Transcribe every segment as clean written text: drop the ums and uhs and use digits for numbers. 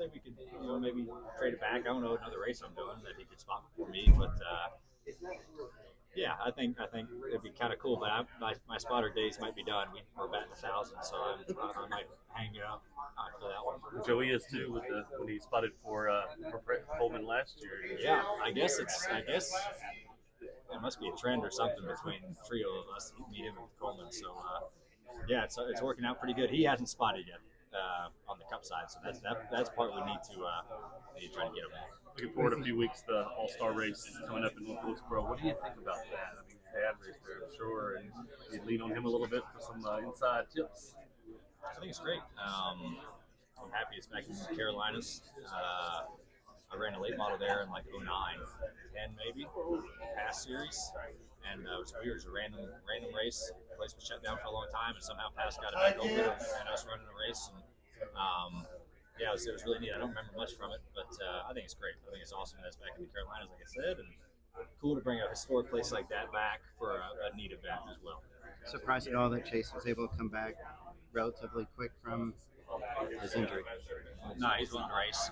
say we could, maybe trade it back. I don't know another race I'm doing that he could spot for me, but yeah, I think it'd be kind of cool. But my spotter days might be done. We're batting 1,000, so I might hang it up after that one. Joey is too when he spotted for Coleman last year. Yeah, I guess it must be a trend or something between the trio of us, me, him, and Coleman. So yeah, it's working out pretty good. He hasn't spotted yet on the Cup side, so that's part we need to try to get him. Looking forward a few weeks, the All-Star race coming up in North Wilkesboro. What do you think about that? I mean, Dad raced there, I'm sure, and you lean on him a little bit for some inside tips. I think it's great. I'm happy it's back in the Carolinas. I ran a late model there in like 09, 10 maybe, past series, and it was weird. It was a random race. The place was shut down for a long time, and somehow Pass got it back open and us running the race. And yeah, it was really neat. I don't remember much from it, but I think it's great. I think it's awesome that it's back in the Carolinas, like I said, and cool to bring a historic place like that back for a neat event as well. Surprised at all that Chase was able to come back relatively quick from his injury. No, he's won the race.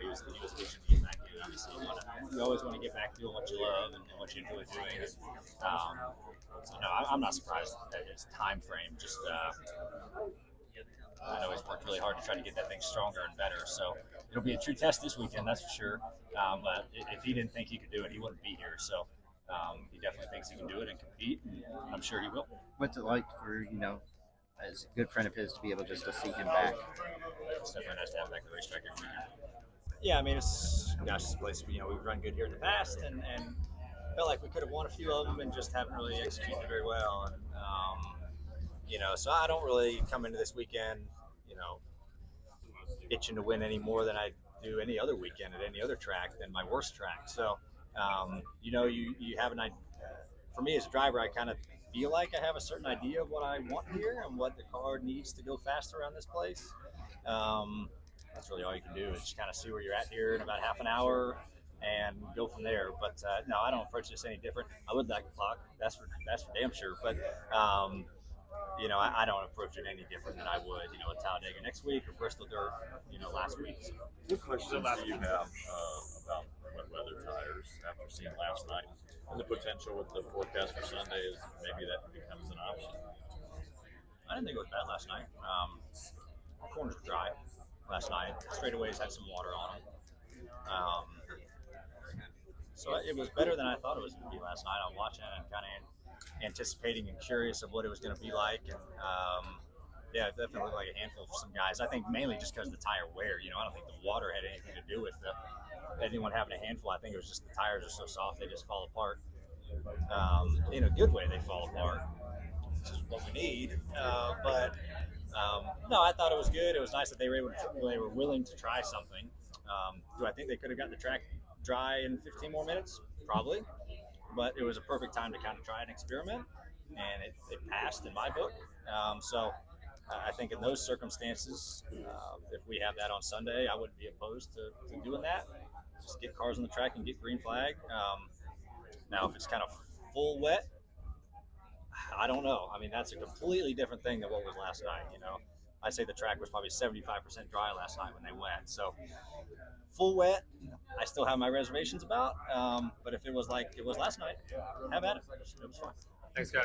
He was itching to get back in. Obviously, you always want to get back doing what you love and what you enjoy doing. So no, I'm not surprised at his time frame. Just I know he's worked really hard to try to get that thing stronger and better. So it'll be a true test this weekend, that's for sure. But if he didn't think he could do it, he wouldn't be here. So he definitely thinks he can do it and compete, and I'm sure he will. What's it like for, as a good friend of his to be able just to see him back? It's definitely nice to have him back at the racetrack every weekend. Yeah, I mean, it's a place we've run good here in the past, and felt like we could have won a few of them and just haven't really executed very well. And so I don't really come into this weekend, itching to win any more than I do any other weekend at any other track than my worst track. So, you have an idea. For me as a driver, I kind of feel like I have a certain idea of what I want here and what the car needs to go fast around this place. That's really all you can do is just kind of see where you're at here in about half an hour and go from there. But no, I don't approach this any different. I would like a clock. That's for damn sure. But I don't approach it any different than I would, at Talladega next week or Bristol Dirt, last week. So. What questions do you have about wet weather tires after seeing last night and the potential with the forecast for Sunday is maybe that becomes an option? I didn't think it was bad last night. Our corners were dry last night. Straightaways had some water on them. So it was better than I thought it was going to be last night. I'm watching and kind of anticipating and curious of what it was going to be like. And yeah, it definitely looked like a handful for some guys. I think mainly just because of the tire wear. I don't think the water had anything to do with anyone having a handful. I think it was just the tires are so soft they just fall apart. In a good way, they fall apart, which is what we need. No, I thought it was good. It was nice that they were willing to try something. Do I think they could have gotten the track dry in 15 more minutes? Probably. But it was a perfect time to kind of try and experiment, and it passed in my book. So I think in those circumstances, if we have that on Sunday, I wouldn't be opposed to doing that. Just get cars on the track and get green flag. Now, if it's kind of full wet, I don't know. I mean, that's a completely different thing than what was last night. I'd say the track was probably 75% dry last night when they went. So full wet, I still have my reservations about. But if it was like it was last night, have at it. It was fine. Thanks, guys.